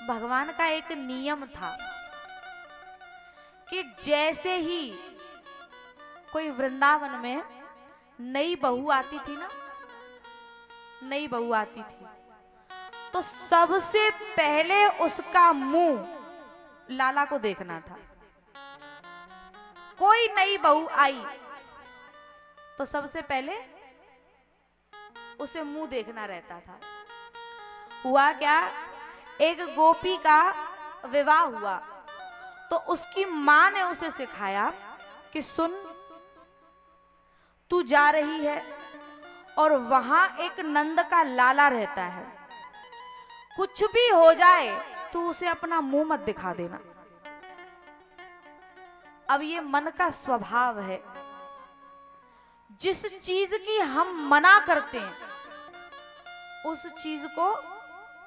भगवान का एक नियम था कि जैसे ही कोई वृंदावन में नई बहू आती थी ना, नई बहू आती थी तो सबसे पहले उसका मुंह लाला को देखना था। कोई नई बहू आई तो सबसे पहले उसे मुंह देखना रहता था। हुआ क्या, एक गोपी का विवाह हुआ तो उसकी मां ने उसे सिखाया कि सुन, तू जा रही है और वहां एक नंद का लाला रहता है, कुछ भी हो जाए तो उसे अपना मुंह मत दिखा देना। अब ये मन का स्वभाव है, जिस चीज की हम मना करते हैं उस चीज को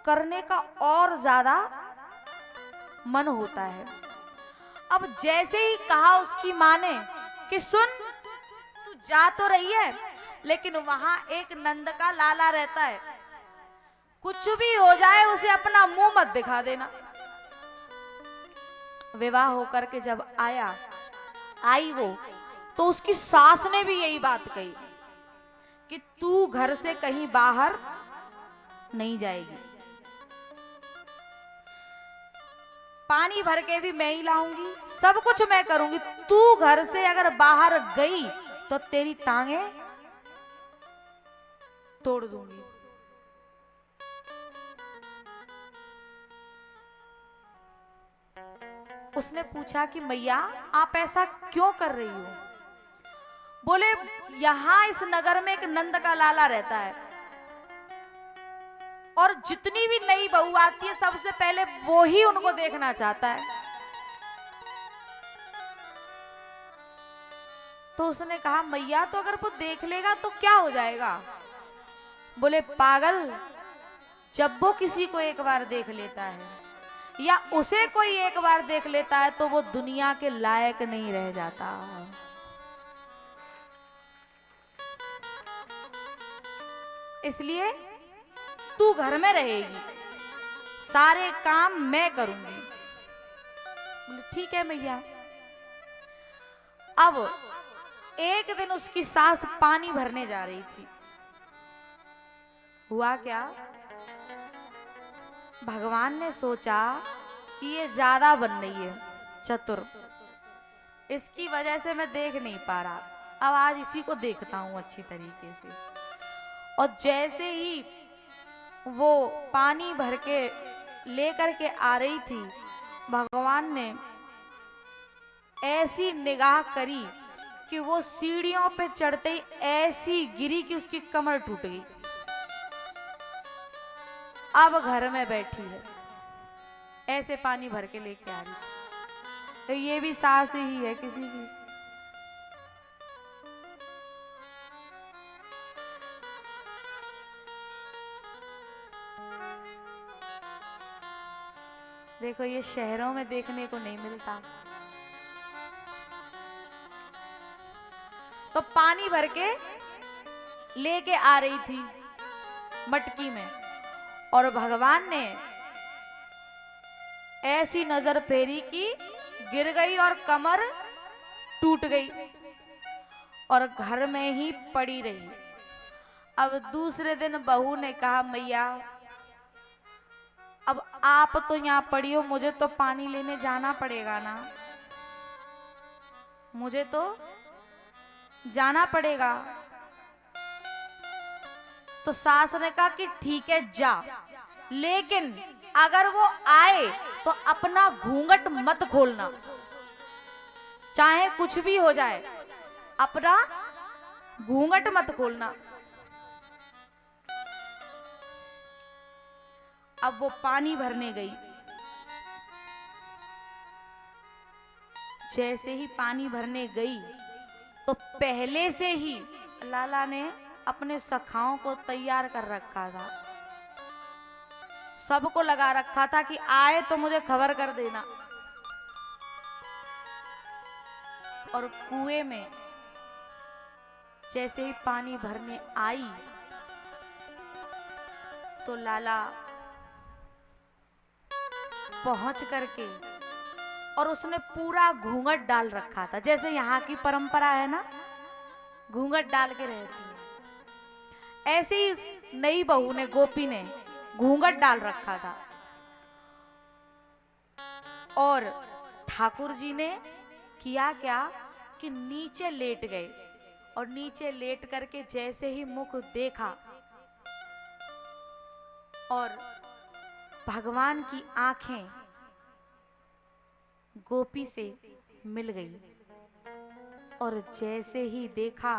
करने का और ज्यादा मन होता है। अब जैसे ही कहा उसकी मां ने कि सुन, तू जा तो रही है लेकिन वहां एक नंद का लाला रहता है, कुछ भी हो जाए उसे अपना मुंह मत दिखा देना। विवाह होकर के जब आई वो, तो उसकी सास ने भी यही बात कही कि तू घर से कहीं बाहर नहीं जाएगी, पानी भर के भी मैं ही लाऊंगी, सब कुछ मैं करूंगी, तू घर से अगर बाहर गई तो तेरी टांगे तोड़ दूंगी। उसने पूछा कि मैया आप ऐसा क्यों कर रही हो? बोले यहां इस नगर में एक नंद का लाला रहता है और जितनी भी नई बहू आती है सबसे पहले वो ही उनको देखना चाहता है। तो उसने कहा मैया तो अगर वो देख लेगा तो क्या हो जाएगा? बोले पागल, जब वो किसी को एक बार देख लेता है या उसे कोई एक बार देख लेता है तो वो दुनिया के लायक नहीं रह जाता। इसलिए तू घर में रहेगी, सारे काम मैं करूंगी। बोले ठीक है मैया। अब एक दिन उसकी सास पानी भरने जा रही थी। हुआ क्या, भगवान ने सोचा कि ये ज्यादा बन रही है चतुर, इसकी वजह से मैं देख नहीं पा रहा, अब आज इसी को देखता हूं अच्छी तरीके से। और जैसे ही वो पानी भर के लेकर के आ रही थी, भगवान ने ऐसी निगाह करी कि वो सीढ़ियों पे चढ़ते ही ऐसी गिरी कि उसकी कमर टूट गई। अब घर में बैठी है, ऐसे पानी भर के लेके आ रही थी। तो ये भी सास ही है किसी की। देखो ये शहरों में देखने को नहीं मिलता। तो पानी भर के लेके आ रही थी मटकी में और भगवान ने ऐसी नजर फेरी कि गिर गई और कमर टूट गई और घर में ही पड़ी रही। अब दूसरे दिन बहू ने कहा मैया अब आप तो यहाँ पड़ी हो, मुझे तो पानी लेने जाना पड़ेगा ना, मुझे तो जाना पड़ेगा। तो सास ने कहा कि ठीक है जा, लेकिन अगर वो आए तो अपना घूंघट मत खोलना, चाहे कुछ भी हो जाए अपना घूंघट मत खोलना। अब वो पानी भरने गई, जैसे ही पानी भरने गई तो पहले से ही लाला ने अपने सखाओं को तैयार कर रखा था, सबको लगा रखा था कि आए तो मुझे खबर कर देना। और कुएं में जैसे ही पानी भरने आई तो लाला पहुंच करके और उसने पूरा घूंघट डाल रखा था, जैसे यहाँ की परंपरा है ना, घूंघट डाल के रहती है, ऐसे ही उस नई बहू ने, गोपी ने घूंघट डाल रखा था। और ठाकुर जी ने किया क्या कि नीचे लेट गए, और नीचे लेट करके जैसे ही मुख देखा और भगवान की आंखें गोपी से मिल गई, और जैसे ही देखा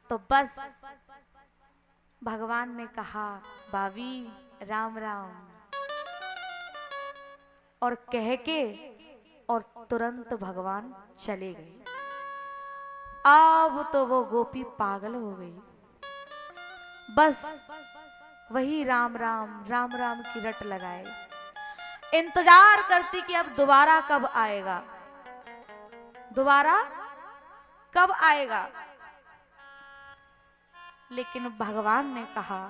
तो बस भगवान ने कहा, भाभी राम राम, और कह के और तुरंत भगवान चले गए। अब तो वो गोपी पागल हो गई, बस वही राम राम राम राम की रट लगाए, इंतजार करती कि अब दोबारा कब आएगा, दोबारा कब आएगा। लेकिन भगवान ने कहा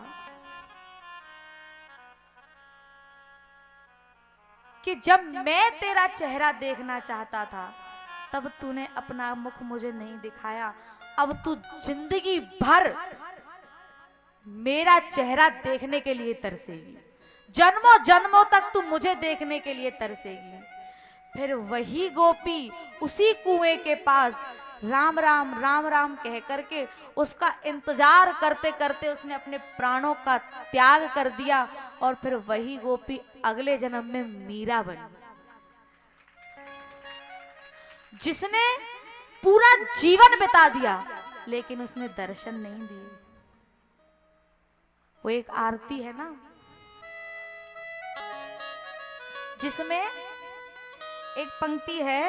कि जब मैं तेरा चेहरा देखना चाहता था तब तूने अपना मुख मुझे नहीं दिखाया, अब तू जिंदगी भर मेरा चेहरा देखने के लिए तरसेगी, जन्मों जन्मों तक तू मुझे देखने के लिए तरसेगी। फिर वही गोपी उसी कुएं के पास राम राम राम राम कह करके उसका इंतजार करते करते उसने अपने प्राणों का त्याग कर दिया, और फिर वही गोपी अगले जन्म में मीरा बनी, जिसने पूरा जीवन बिता दिया लेकिन उसने दर्शन नहीं दिए। वो एक आरती है ना, जिसमें एक पंक्ति है,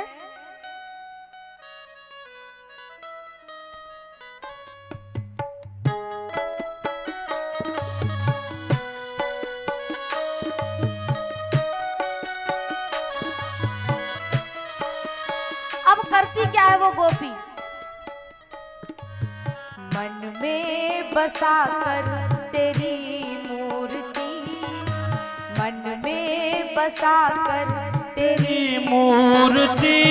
अब करती क्या है वो गोपी, मन में बसा कर तेरी मूर्ति, मन में बसा कर तेरी मूर्ति,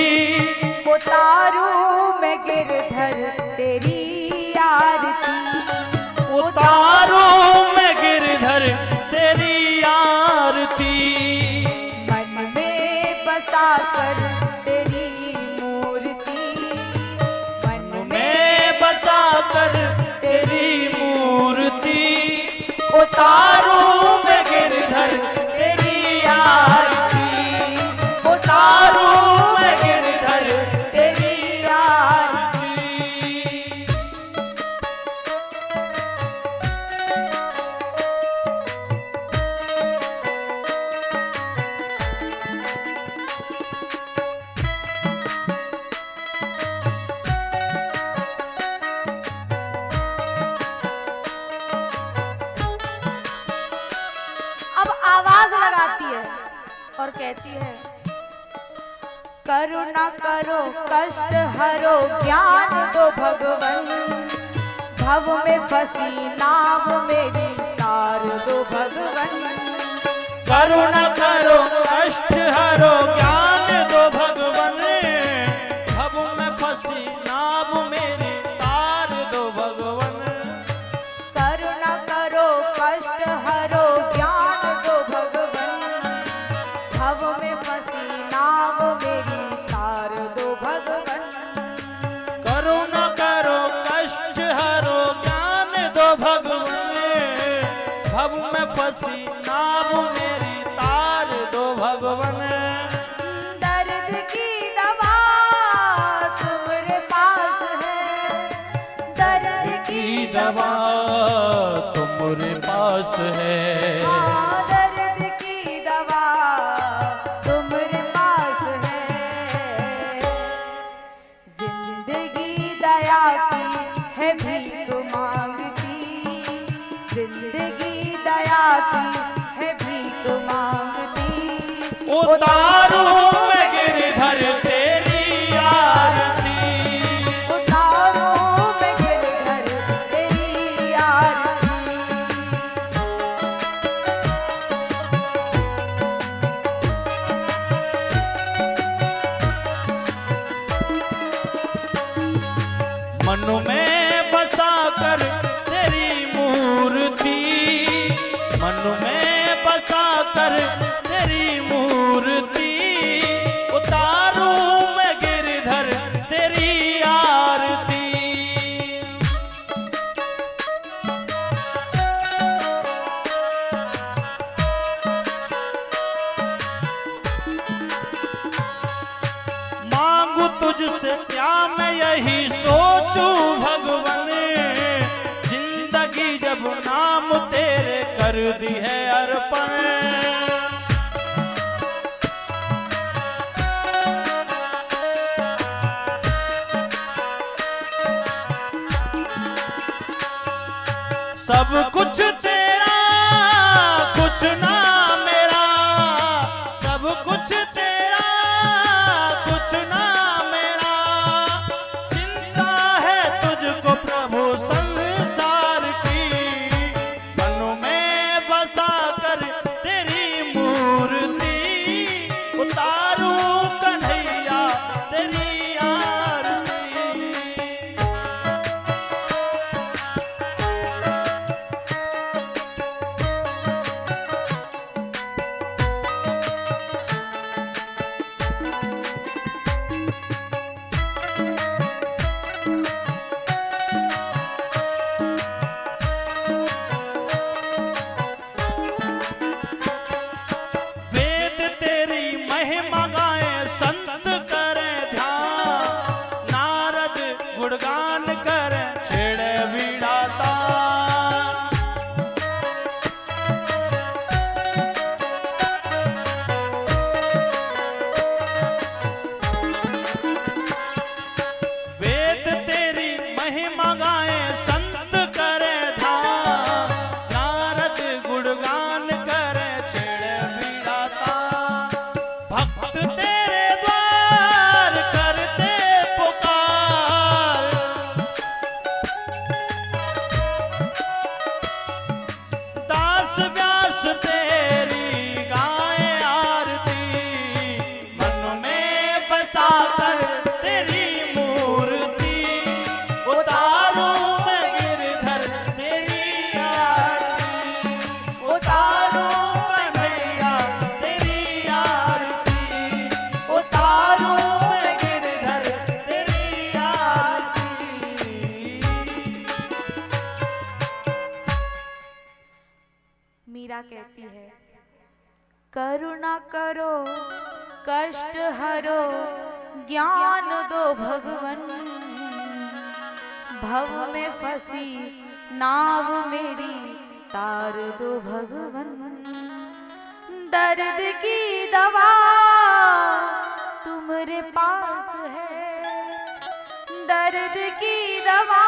उतारूं मैं गिरधर तेरी आरती, उतारूं मैं गिरधर तेरी आरती, मन में बसा कर तेरी मूर्ति, मन में बसा कर तेरी मूर्ति, उतारूं मैं गिरधर तेरी आरती, उतारूं मैं गिरधर तेरी आरती। अब आवाज लगाती है और कहती है, करुणा करो कष्ट हरो ज्ञान दो भगवन, भव में फंसी नाव मेरी तार दो भगवन, करुणा करो कष्ट हरो ज्ञान दो भगवन, भव में फंसी नाव मेरी तार दो भगवन, करुणा करो कष्ट हरो ज्ञान दो भगवन, भव में फंसी नाव मेरी तार दो भगवन, करुणा करो कष्ट हरो ज्ञान दो भगवन, भव में फंसी नाव मेरी तार दो भगवन, दर्द की दवा तुम्हारे पास है, दर्द की दवा तुम्हारे पास है, हाँ, दर्द की दवा तुम्हारे पास है, जिंदगी दया की है भीख मांगती, जिंदगी दया की है भीख मांगती, उतारूं मैं गिरधर तेरी आरती, उतारूं मैं गिरधर तेरी आरती, सब कुछ तेरा कुछ ना मेरा, सब कुछ तेरा कुछ ना मेरा, चिंता है तुझको प्रभु संसार की, मन में बसा कर तेरी मूर्ति, उतारूं कन्हैया तेरी आरती। वेद तेरी महिमा गाएं संत करें ध्यान, नारद गुणगान करें छेड़े वीणा तान। वेद तेरी महिमा गाएं संत करें ध्यान, नारद गुणगान करें छेड़े वीणा तान। भक्त तेरे द्वार करते पुकार, दास व्यास तेरी गाएं आरती, मन में बसा कर तेरी मूर्ति, उतारूं मैं गिरधर तेरी आरती, उतारूं कन्हैया तेरी आरती, उतारूं मैं गिरधर तेरी आरती। मीरा कहती है, करुणा करो कष्ट हरो ज्ञान दो भगवन, भव में फंसी नाव मेरी तार दो भगवन, दर्द की दवा तुम्हारे पास है, दर्द की दवा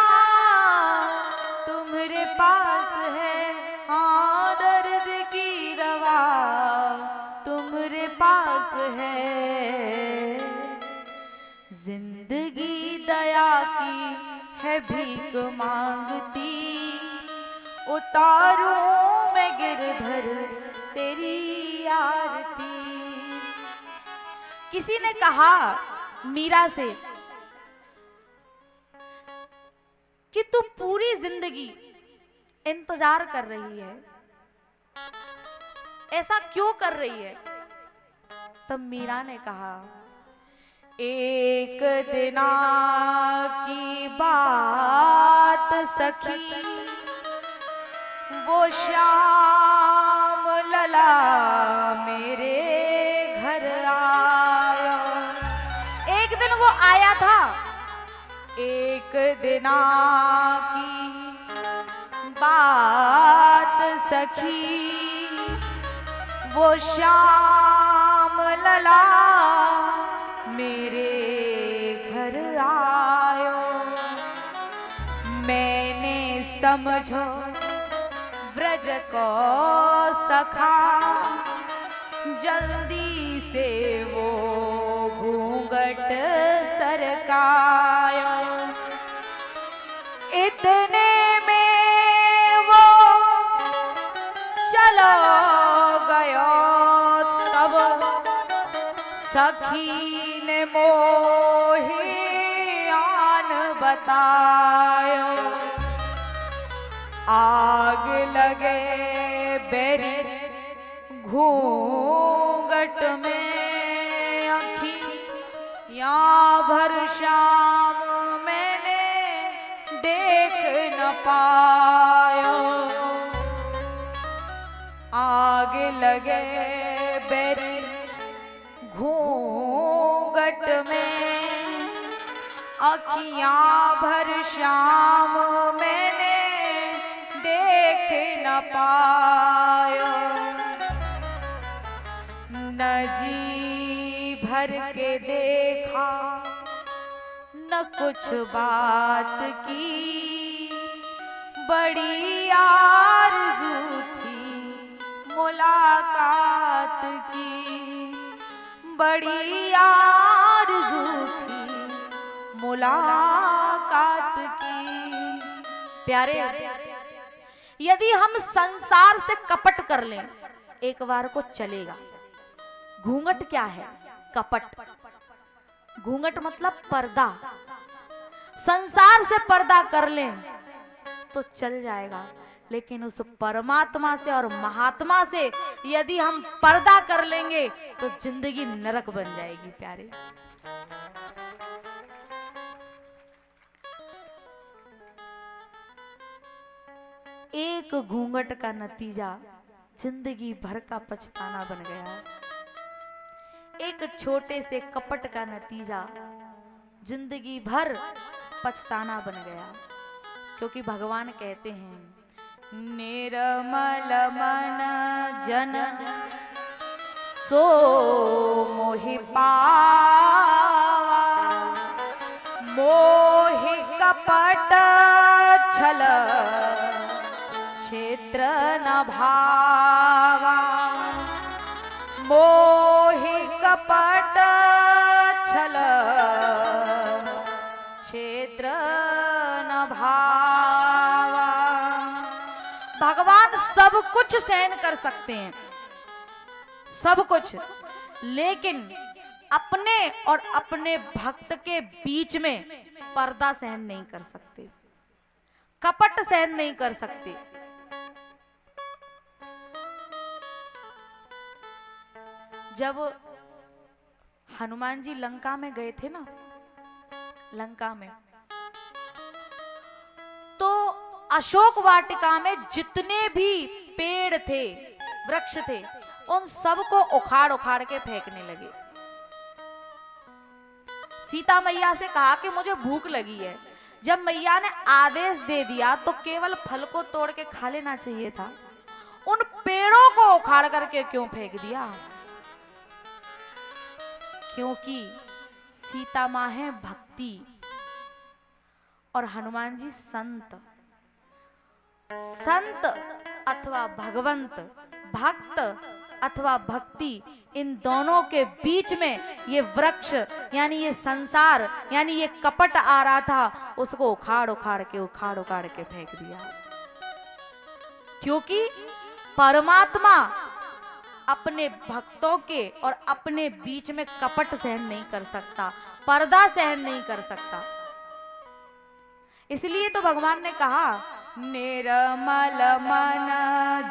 तुम्हारे पास है, हाँ दर्द की दवा तुम्हारे पास है, जिंदगी दया की है भीख मांगती, उतारूं मैं गिरधर तेरी आरती। किसी ने कहा मीरा से कि तू पूरी जिंदगी इंतजार कर रही है, ऐसा क्यों कर रही है? तब मीरा ने कहा, एक दिना की बात सखी, वो श्याम लला मेरे घर आया। एक दिन वो आया था, एक दिना की बात सखी, वो श्याम लला मेरे घर आयो, मैंने समझो व्रज को सखा, जल्दी से वो घूंघट सरकायो, इतने में वो चलो गयो, तब सखी ने मोहे आन बतायो, आग लगे बेरी घूंघट में अखी, या भर शाम मैंने देख न पायो, आग लगे बेरी घूंघट में अखियां भर शाम मैंने देख न पायो, न जी भर के देखा न कुछ बात की, बड़ी आरज़ू थी मुलाकात की, बड़ी आरज़ू थी मुलाकात की। प्यारे, यदि हम संसार से कपट कर लें एक बार को चलेगा। घूंघट क्या है? कपट। घूंघट मतलब पर्दा। संसार से पर्दा कर लें तो चल जाएगा, लेकिन उस परमात्मा से और महात्मा से यदि हम पर्दा कर लेंगे तो जिंदगी नरक बन जाएगी। प्यारे, एक घूंघट का नतीजा जिंदगी भर का पछताना बन गया। एक छोटे से कपट का नतीजा जिंदगी भर पछताना बन गया। क्योंकि भगवान कहते हैं निर्मल मन जन सो मोहि पावा, मोहि कपट छल क्षेत्र न भावा, मोहि कपट छल क्षेत्र न भावा। भगवान सब कुछ सहन कर सकते हैं, सब कुछ, लेकिन अपने और अपने भक्त के बीच में पर्दा सहन नहीं कर सकते, कपट सहन नहीं कर सकते। जब हनुमान जी लंका में गए थे ना, लंका में, तो अशोक वाटिका में जितने भी पेड़ थे, वृक्ष थे, उन सबको उखाड़ उखाड़ के फेंकने लगे। सीता मैया से कहा कि मुझे भूख लगी है। जब मैया ने आदेश दे दिया तो केवल फल को तोड़ के खा लेना चाहिए था, उन पेड़ों को उखाड़ करके क्यों फेंक दिया? क्योंकि सीता माँ है भक्ति और हनुमान जी संत। संत अथवा भगवंत, भक्त अथवा भक्ति, इन दोनों के बीच में ये वृक्ष यानी ये संसार यानी ये कपट आ रहा था, उसको उखाड़ उखाड़ के फेंक दिया। क्योंकि परमात्मा अपने भक्तों के और अपने बीच में कपट सहन नहीं कर सकता, पर्दा सहन नहीं कर सकता। इसलिए तो भगवान ने कहा निर्मल मन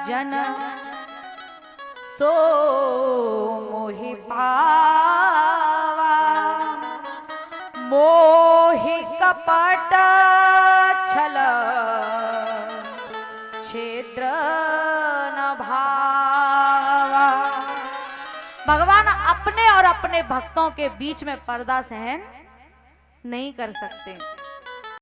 जन सो मोहि पावा, मोहि कपट छल क्षेत्र न भावा। भगवान अपने और अपने भक्तों के बीच में पर्दा सहन नहीं कर सकते।